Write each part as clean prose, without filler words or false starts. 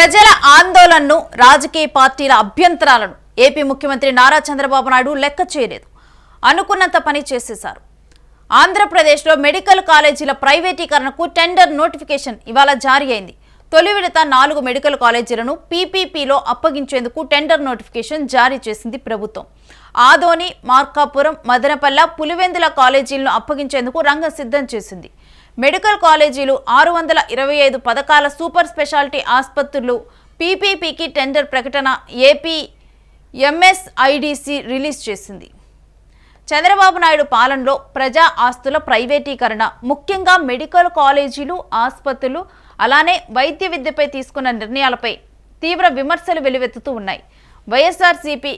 ప్రజల ఆందోళనను రాజకీయ పార్టీల అభ్యంతరాలను ఏపీ ముఖ్యమంత్రి నారా చంద్రబాబు నాయుడు లెక్క చేయలేదు. అనుకున్నంత పని చేసేశారు. ఆంధ్రప్రదేశ్లో మెడికల్ కాలేజీల ప్రైవేటీకరణకు టెండర్ నోటిఫికేషన్ ఇవాళ జారీ అయింది. తొలి విడత 4 మెడికల్ కాలేజీలను పీపీపీలో అప్పగించేందుకు టెండర్ నోటిఫికేషన్ జారీ చేసింది ప్రభుత్వం. ఆదోని, మార్కాపురం, మదనపల్లె, పులివెందుల కాలేజీలను అప్పగించేందుకు రంగం సిద్ధం చేసింది. మెడికల్ కాలేజీలు 625 పథకాల సూపర్ స్పెషాలిటీ ఆసుపత్రులు పీపీపీకి టెండర్ ప్రకటన ఏపీ ఎంఎస్ఐడిసి రిలీజ్ చేసింది. చంద్రబాబు నాయుడు పాలనలో ప్రజా ఆస్తుల ప్రైవేటీకరణ, ముఖ్యంగా మెడికల్ కాలేజీలు, ఆసుపత్రులు, అలానే వైద్య విద్యపై తీసుకున్న నిర్ణయాలపై తీవ్ర విమర్శలు వెలువెత్తుతూ ఉన్నాయి. వైఎస్ఆర్సీపీ,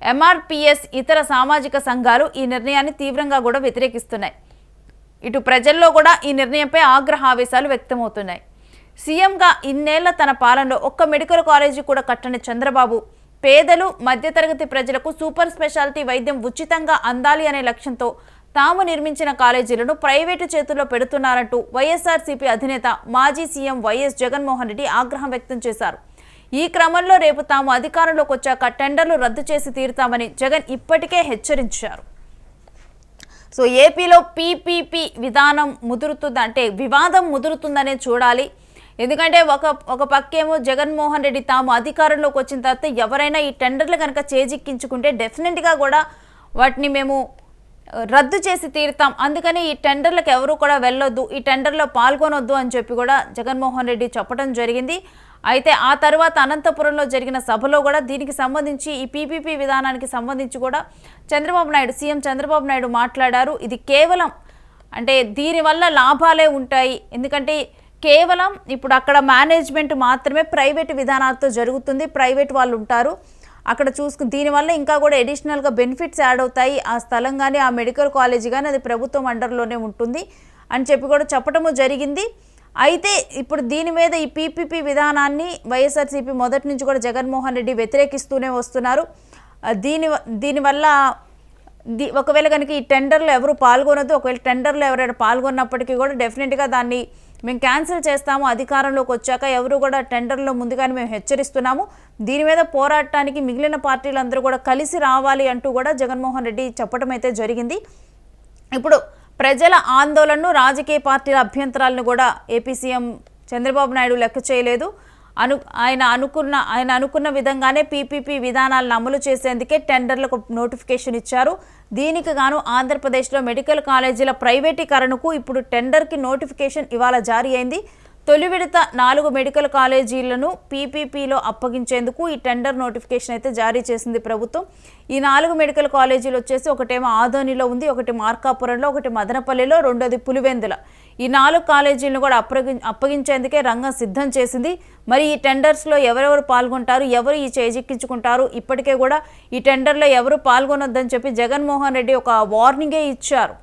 ఎంఆర్పీఎస్, ఇతర సామాజిక సంఘాలు ఈ నిర్ణయాన్ని తీవ్రంగా కూడా వ్యతిరేకిస్తున్నాయి. ఇటు ప్రజల్లో కూడా ఈ నిర్ణయంపై ఆగ్రహావేశాలు వ్యక్తమవుతున్నాయి. సీఎంగా ఇన్నేళ్ల తన పాలనలో ఒక్క మెడికల్ కాలేజీ కూడా కట్టని చంద్రబాబు పేదలు, మధ్యతరగతి ప్రజలకు సూపర్ స్పెషాలిటీ వైద్యం ఉచితంగా అందాలి అనే లక్ష్యంతో తాము నిర్మించిన కాలేజీలను ప్రైవేటు చేతుల్లో పెడుతున్నారంటూ వైఎస్ఆర్సీపీ అధినేత మాజీ సీఎం వైఎస్ జగన్మోహన్ రెడ్డి ఆగ్రహం వ్యక్తం చేశారు. ఈ క్రమంలో రేపు తాము అధికారంలోకి వచ్చాక టెండర్లు రద్దు చేసి తీరుతామని జగన్ ఇప్పటికే హెచ్చరించారు. సో ఏపీలో పీపీపీ విధానం ముదురుతుందంటే వివాదం ముదురుతుందనే చూడాలి. ఎందుకంటే ఒక పక్కేమో జగన్మోహన్ రెడ్డి తాము అధికారంలోకి వచ్చిన తర్వాత ఎవరైనా ఈ టెండర్లు కనుక చేజిక్కించుకుంటే డెఫినెట్గా కూడా వాటిని మేము రద్దు చేసి తీరుతాం, అందుకని ఈ టెండర్లకు ఎవరు కూడా వెళ్ళొద్దు, ఈ టెండర్లో పాల్గొనొద్దు అని చెప్పి కూడా జగన్మోహన్ రెడ్డి చెప్పడం జరిగింది. అయితే ఆ తర్వాత అనంతపురంలో జరిగిన సభలో కూడా దీనికి సంబంధించి ఈ పీపీపీ విధానానికి సంబంధించి కూడా సీఎం చంద్రబాబు నాయుడు మాట్లాడారు. ఇది కేవలం అంటే దీనివల్ల లాభాలే ఉంటాయి, ఎందుకంటే కేవలం ఇప్పుడు అక్కడ మేనేజ్మెంట్ మాత్రమే ప్రైవేట్ విధానాలతో జరుగుతుంది, ప్రైవేట్ వాళ్ళు ఉంటారు అక్కడ చూసుకుని, దీనివల్ల ఇంకా కూడా అడిషనల్గా బెనిఫిట్స్ యాడ్ అవుతాయి. ఆ స్థలం కానీ ఆ మెడికల్ కాలేజీ కానీ అది ప్రభుత్వం అండర్లోనే ఉంటుంది అని చెప్పి కూడా చెప్పడము జరిగింది. అయితే ఇప్పుడు దీని మీద ఈ పీపీపీ విధానాన్ని వైఎస్ఆర్సీపీ మొదటి నుంచి కూడా జగన్మోహన్ రెడ్డి వ్యతిరేకిస్తూనే వస్తున్నారు. దీనివల్ల ఒకవేళ కనుక ఈ టెండర్లో ఎవరు పాల్గొనొద్దు, ఒకవేళ టెండర్లో ఎవరైనా పాల్గొన్నప్పటికీ కూడా డెఫినెట్గా దాన్ని మేము క్యాన్సిల్ చేస్తాము, అధికారంలోకి వచ్చాక ఎవరు కూడా టెండర్లో ముందుగానే మేము హెచ్చరిస్తున్నాము, దీని మీద పోరాటానికి మిగిలిన పార్టీలందరూ కూడా కలిసి రావాలి అంటూ కూడా జగన్మోహన్ రెడ్డి చెప్పడం అయితే జరిగింది. ఇప్పుడు ప్రజల ఆందోళనను, రాజకీయ పార్టీల అభ్యంతరాలను కూడా ఏపీ సీఎం చంద్రబాబు నాయుడు లెక్క చేయలేదు. ఆయన అనుకున్న విధంగానే పీపీపీ విధానాలను అమలు చేసేందుకే టెండర్లకు నోటిఫికేషన్ ఇచ్చారు. దీనికి గాను ఆంధ్రప్రదేశ్లో మెడికల్ కాలేజీల ప్రైవేటీకరణకు ఇప్పుడు టెండర్కి నోటిఫికేషన్ ఇవాళ జారీ అయింది. తొలి విడత 4 మెడికల్ కాలేజీలను పీపీపీలో అప్పగించేందుకు ఈ టెండర్ నోటిఫికేషన్ అయితే జారీ చేసింది ప్రభుత్వం. ఈ 4 మెడికల్ కాలేజీలు వచ్చేసి ఒకటేమో ఆదోనిలో ఉంది, ఒకటి మార్కాపురంలో, ఒకటి మదనపల్లిలో, రెండోది పులివెందుల. ఈ 4 కాలేజీలను కూడా అప్పగించేందుకే రంగం సిద్ధం చేసింది. మరి ఈ టెండర్స్లో ఎవరెవరు పాల్గొంటారు, ఎవరు ఈ చేజిక్కించుకుంటారు, ఇప్పటికే కూడా ఈ టెండర్లో ఎవరు పాల్గొనొద్దని చెప్పి జగన్మోహన్ రెడ్డి ఒక వార్నింగే ఇచ్చారు.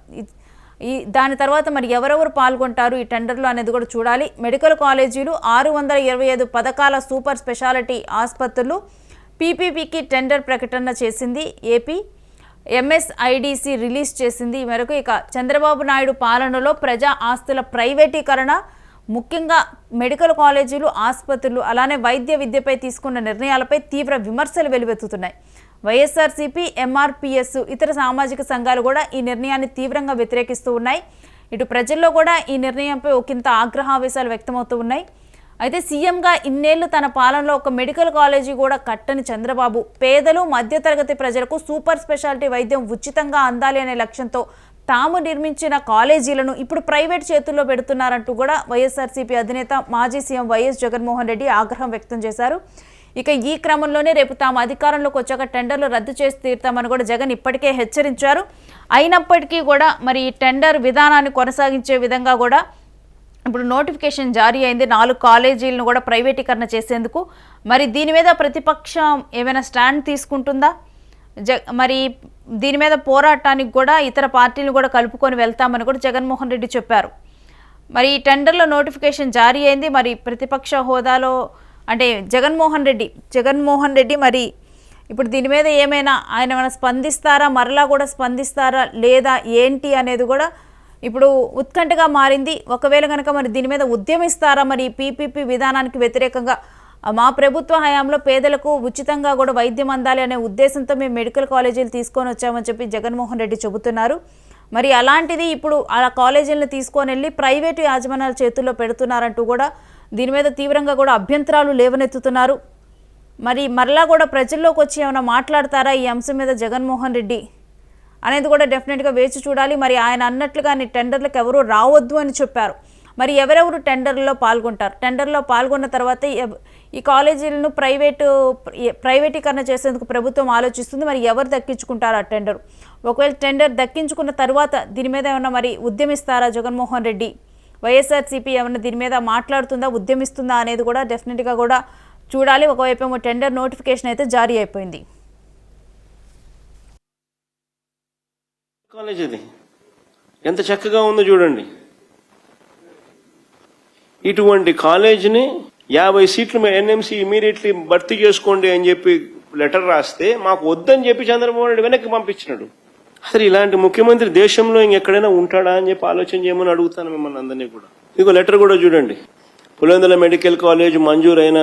దాని తర్వాత మరి ఎవరెవరు పాల్గొంటారు ఈ టెండర్లో అనేది కూడా చూడాలి. మెడికల్ కాలేజీలు, 625 పథకాల సూపర్ స్పెషాలిటీ ఆసుపత్రులు పీపీపీకి టెండర్ ప్రకటన చేసింది ఏపీ ఎంఎస్ఐడిసి రిలీజ్ చేసింది. ఈ మేరకు ఇక చంద్రబాబు నాయుడు పాలనలో ప్రజా ఆస్తుల ప్రైవేటీకరణ, ముఖ్యంగా మెడికల్ కాలేజీలు, ఆసుపత్రులు, అలానే వైద్య విద్యపై తీసుకున్న నిర్ణయాలపై తీవ్ర విమర్శలు వెలువెత్తుతున్నాయి. వైఎస్ఆర్సీపీ, ఎంఆర్పీఎస్, ఇతర సామాజిక సంఘాలు కూడా ఈ నిర్ణయాన్ని తీవ్రంగా వ్యతిరేకిస్తూ ఉన్నాయి. ఇటు ప్రజల్లో కూడా ఈ నిర్ణయంపై ఒకంత ఆగ్రహావేశాలు వ్యక్తమవుతూ ఉన్నాయి. అయితే సీఎంగా ఇన్నేళ్లు తన పాలనలో ఒక మెడికల్ కాలేజీ కూడా కట్టని చంద్రబాబు పేదలు, మధ్యతరగతి ప్రజలకు సూపర్ స్పెషాలిటీ వైద్యం ఉచితంగా అందాలి అనే లక్ష్యంతో తాము నిర్మించిన కాలేజీలను ఇప్పుడు ప్రైవేట్ చేతుల్లో పెడుతున్నారంటూ కూడా వైఎస్ఆర్సీపీ అధినేత మాజీ సీఎం వైఎస్ జగన్మోహన్ రెడ్డి ఆగ్రహం వ్యక్తం చేశారు. ఇక ఈ క్రమంలోనే రేపు తాము అధికారంలోకి వచ్చాక టెండర్లు రద్దు చేసి తీరుతామని కూడా జగన్ ఇప్పటికే హెచ్చరించారు. అయినప్పటికీ కూడా మరి ఈ టెండర్ విధానాన్ని కొనసాగించే విధంగా కూడా ఇప్పుడు నోటిఫికేషన్ జారీ అయింది 4 కాలేజీలను కూడా ప్రైవేటీకరణ చేసేందుకు. మరి దీని మీద ప్రతిపక్షం ఏమైనా స్టాండ్ తీసుకుంటుందా? మరి దీని మీద పోరాటానికి కూడా ఇతర పార్టీలు కూడా కలుపుకొని వెళ్తామని కూడా జగన్మోహన్ రెడ్డి చెప్పారు. మరి ఈ టెండర్లో నోటిఫికేషన్ జారీ అయింది. మరి ప్రతిపక్ష హోదాలో అంటే జగన్మోహన్ రెడ్డి మరి ఇప్పుడు దీని మీద ఏమైనా ఆయన స్పందిస్తారా, మరలా కూడా స్పందిస్తారా లేదా ఏంటి అనేది కూడా ఇప్పుడు ఉత్కంఠగా మారింది. ఒకవేళ కనుక మరి దీని మీద ఉద్యమిస్తారా, మరి పీపీపీ విధానానికి వ్యతిరేకంగా మా ప్రభుత్వ హయాంలో పేదలకు ఉచితంగా కూడా వైద్యం అందాలి అనే ఉద్దేశంతో మేము మెడికల్ కాలేజీలు తీసుకొని వచ్చామని చెప్పి జగన్మోహన్ రెడ్డి చెబుతున్నారు. మరి అలాంటిది ఇప్పుడు ఆ కాలేజీలను తీసుకొని వెళ్ళి ప్రైవేటు యాజమాన్యాల చేతుల్లో పెడుతున్నారంటూ కూడా దీని మీద తీవ్రంగా కూడా అభ్యంతరాలు లేవనెత్తుతున్నారు. మరి మరలా కూడా ప్రజల్లోకి వచ్చి ఏమైనా మాట్లాడతారా ఈ అంశం మీద జగన్మోహన్ రెడ్డి అనేది కూడా డెఫినెట్గా వేచి చూడాలి. మరి ఆయన అన్నట్లుగా టెండర్లకు ఎవరూ రావద్దు అని చెప్పారు. మరి ఎవరెవరు టెండర్లో పాల్గొంటారు? టెండర్లో పాల్గొన్న తర్వాత ఈ కాలేజీలను ప్రైవేటీకరణ చేసేందుకు ప్రభుత్వం ఆలోచిస్తుంది. మరి ఎవరు దక్కించుకుంటారు ఆ టెండర్? ఒకవేళ టెండర్ దక్కించుకున్న తర్వాత దీని మీద ఏమన్నా మరి ఉద్యమిస్తారా జగన్మోహన్ రెడ్డి? వైఎస్ఆర్సీపీ ఏమన్నా దీని మీద మాట్లాడుతుందా, ఉద్యమిస్తుందా అనేది కూడా డెఫినెట్గా కూడా చూడాలి. ఒకవైపు ఏమో టెండర్ నోటిఫికేషన్ అయితే జారీ అయిపోయింది. కాలేజ్ అది ఎంత చక్కగా ఉందో చూడండి. ఇటువంటి కాలేజీని 50 సీట్లు ఎన్ఎంసీ ఇమీడియట్లీ భర్తీ చేసుకోండి అని చెప్పి లెటర్ రాస్తే మాకు వద్దని చెప్పి చంద్రబాబు నాయుడు వెనక్కి పంపించినాడు. అసలు ఇలాంటి ముఖ్యమంత్రి దేశంలో ఇంకెక్కడైనా ఉంటాడా అని చెప్పి ఆలోచన చేయమని అడుగుతాను మిమ్మల్ని అందరినీ కూడా. ఇంకో లెటర్ కూడా చూడండి. పులివెందుల మెడికల్ కాలేజ్ మంజూరైన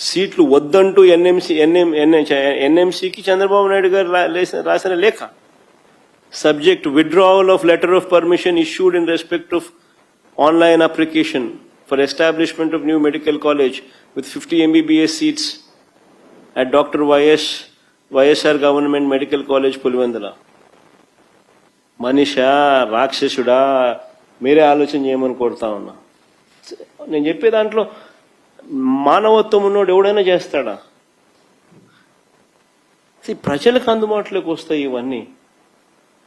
సీట్లు వద్దంటూ ఎన్ఎంసీకి చంద్రబాబు నాయుడు గారు రాసిన లేఖ. Subject withdrawal of letter of permission issued in respect of online application for establishment of new medical college with 50 MBBS seats at Dr. YSR Government Medical College Pulivendula. మనిషా రాక్షసుడా మీరే ఆలోచన చేయమని కోరుతా ఉన్నా. నేను చెప్పే దాంట్లో మానవత్వం ఉన్నోడు ఎవడైనా చేస్తాడా? ప్రజలకు అందుబాటులోకి వస్తాయి ఇవన్నీ.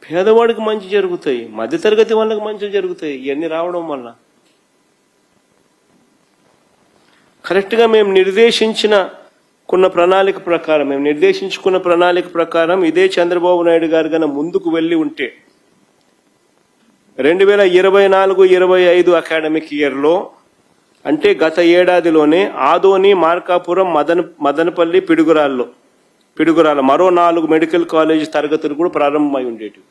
పేదవాడికి మంచి జరుగుతాయి, మధ్యతరగతి వాళ్ళకి మంచి జరుగుతాయి. ఇవన్నీ రావడం వల్ల కరెక్ట్గా మేము నిర్దేశించుకున్న ప్రణాళిక ప్రకారం ఇదే చంద్రబాబు నాయుడు గారు కన్నా ముందుకు వెళ్ళి ఉంటే 2024-25 అకాడమిక్ ఇయర్లో, అంటే గత ఏడాదిలోనే ఆదోని, మార్కాపురం, మదనపల్లి, పిడుగురాల మరో 4 మెడికల్ కాలేజ్ తరగతులు కూడా ప్రారంభమై ఉండేవి.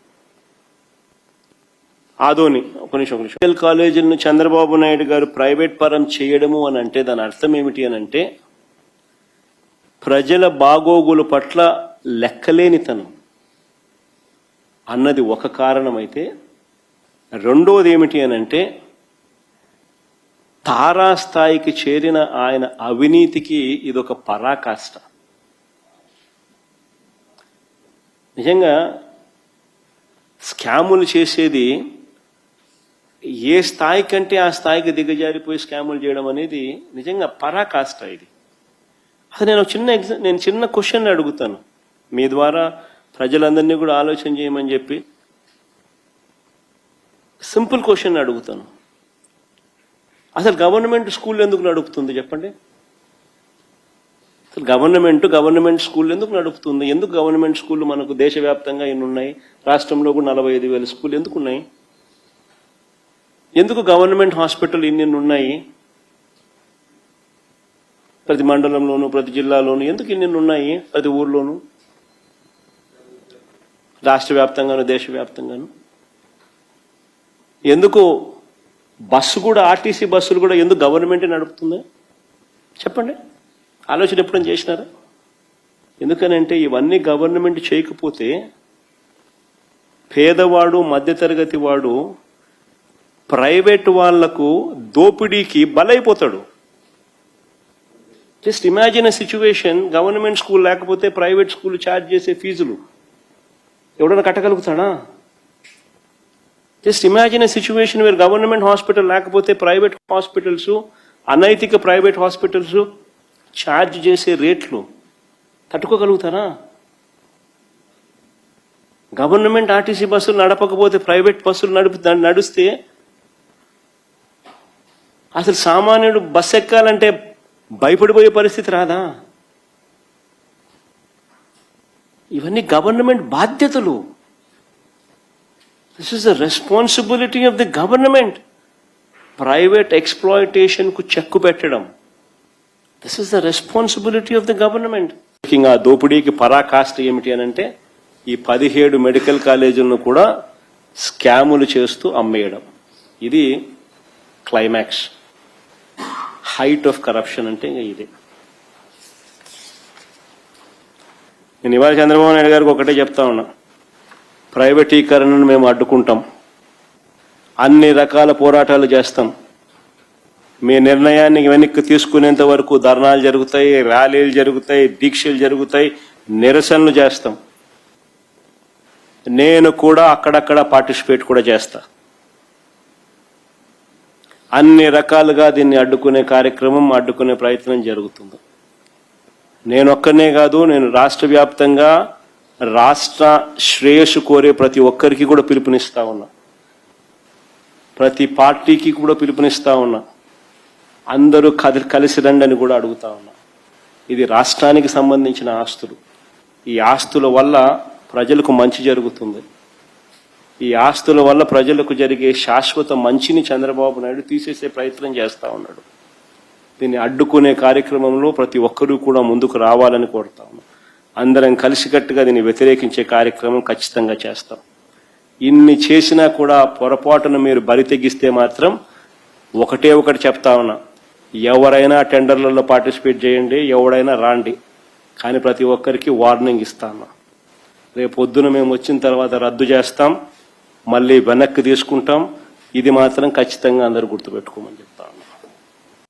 ఆదోని ఒక నిమిషం మెడికల్ కాలేజీలను చంద్రబాబు నాయుడు గారు ప్రైవేట్ పరం చేయడము అని అంటే దాని అర్థం ఏమిటి అని అంటే ప్రజల బాగోగుల పట్ల లెక్కలేనితనం అన్నది ఒక కారణం అయితే, రెండోది ఏమిటి అని అంటే తారాస్థాయికి చేరిన ఆయన అవినీతికి ఇదొక పరాకాష్ట. నిజంగా స్కాములు చేసేది ఏ స్థాయి కంటే ఆ స్థాయికి దిగజారిపోయి స్కాములు చేయడం అనేది నిజంగా పరాకాష్ట ఇది. అది నేను చిన్న క్వశ్చన్ అడుగుతాను మీ ద్వారా ప్రజలందరినీ కూడా ఆలోచన చేయమని చెప్పి. సింపుల్ క్వశ్చన్ అడుగుతాను. అసలు గవర్నమెంట్ స్కూల్ ఎందుకు నడుపుతుంది చెప్పండి? అసలు గవర్నమెంట్ స్కూల్ ఎందుకు నడుపుతుంది? ఎందుకు గవర్నమెంట్ స్కూళ్ళు మనకు దేశవ్యాప్తంగా ఎన్ని ఉన్నాయి? రాష్ట్రంలో కూడా 45,000 స్కూల్ ఎందుకు ఉన్నాయి? ఎందుకు గవర్నమెంట్ హాస్పిటల్ ఇన్ని ఉన్నాయి? ప్రతి మండలంలోనూ, ప్రతి జిల్లాలోనూ ఎందుకు ఇన్ని ఉన్నాయి? ప్రతి ఊర్లోనూ, రాష్ట్ర వ్యాప్తంగాను, దేశవ్యాప్తంగాను. ఎందుకు బస్సు కూడా, ఆర్టీసీ బస్సులు కూడా ఎందుకు గవర్నమెంటే నడుపుతుంది చెప్పండి? ఆలోచన ఎప్పుడైనా చేసినారా? ఎందుకనంటే ఇవన్నీ గవర్నమెంట్ చేయకపోతే పేదవాడు, మధ్యతరగతి వాడు ప్రైవేట్ వాళ్లకు దోపిడీకి బలైపోతాడు. Just imagine a situation, government school లేకపోతే ప్రైవేట్ స్కూల్ ఛార్జ్ చేసే ఫీజులు ఎవడన్నా కట్టగలుగుతాడా? Just imagine a situation where government hospital లేకపోతే ప్రైవేట్ హాస్పిటల్స్, అనైతిక ప్రైవేట్ హాస్పిటల్స్ ఛార్జ్ చేసే రేట్లు తట్టుకోగలుగుతారా? గవర్నమెంట్ ఆర్టీసీ బస్సులు నడపకపోతే ప్రైవేట్ బస్సులు నడిస్తే అసలు సామాన్యుడు బస్సు ఎక్కాలంటే భయపడిపోయే పరిస్థితి రాదా? ఇవన్నీ గవర్నమెంట్ బాధ్యతలు. This is the responsibility of the government. Private exploitation కు చెక్కు పెట్టడం, this is the responsibility of the government. ముఖ్యంగా దోపిడీకి పరాకాష్ట ఏమిటి అని అంటే ఈ 17 మెడికల్ కాలేజీలను కూడా స్కాములు చేస్తూ అమ్మేయడం. ఇది క్లైమాక్స్, హైట్ ఆఫ్ కరప్షన్ అంటే ఇదే. నేను ఇవాళ చంద్రబాబు నాయుడు గారికి ఒకటే చెప్తా ఉన్నా, ప్రైవేటీకరణను మేము అడ్డుకుంటాం, అన్ని రకాల పోరాటాలు చేస్తాం, మీ నిర్ణయాన్ని వెనక్కి తీసుకునేంత వరకు ధర్నాలు జరుగుతాయి, ర్యాలీలు జరుగుతాయి, దీక్షలు జరుగుతాయి, నిరసనలు చేస్తాం. నేను కూడా అక్కడక్కడ పార్టిసిపేట్ కూడా చేస్తా. అన్ని రకాలుగా దీన్ని అడ్డుకునే కార్యక్రమం, అడ్డుకునే ప్రయత్నం జరుగుతుంది. నేను ఒక్కనే కాదు, నేను రాష్ట్ర వ్యాప్తంగా రాష్ట్ర శ్రేయస్సు కోరే ప్రతి ఒక్కరికి కూడా పిలుపునిస్తా ఉన్నా, ప్రతి పార్టీకి కూడా పిలుపునిస్తా ఉన్నా, అందరూ కలిసి రండి అని కూడా అడుగుతా ఉన్నా. ఇది రాష్ట్రానికి సంబంధించిన ఆస్తులు. ఈ ఆస్తుల వల్ల ప్రజలకు మంచి జరుగుతుంది. ఈ ఆస్తుల వల్ల ప్రజలకు జరిగే శాశ్వత మంచిని చంద్రబాబు నాయుడు తీసేసే ప్రయత్నం చేస్తా ఉన్నాడు. దీన్ని అడ్డుకునే కార్యక్రమంలో ప్రతి ఒక్కరూ కూడా ముందుకు రావాలని కోరుతా ఉన్నాం. అందరం కలిసికట్టుగా దీన్ని వ్యతిరేకించే కార్యక్రమం ఖచ్చితంగా చేస్తాం. ఇన్ని చేసినా కూడా పొరపాటున మీరు బరి తెగిస్తే మాత్రం ఒకటే ఒకటి చెప్తా ఉన్నా, ఎవరైనా టెండర్లలో పార్టిసిపేట్ చేయండి, ఎవడైనా రాండి, కానీ ప్రతి ఒక్కరికి వార్నింగ్ ఇస్తాను. రేపు పొద్దున మేము వచ్చిన తర్వాత రద్దు చేస్తాం, మళ్ళీ వెనక్కి తీసుకుంటాం. ఇది మాత్రం ఖచ్చితంగా అందరూ గుర్తుపెట్టుకోమని చెప్తా ఉన్నా.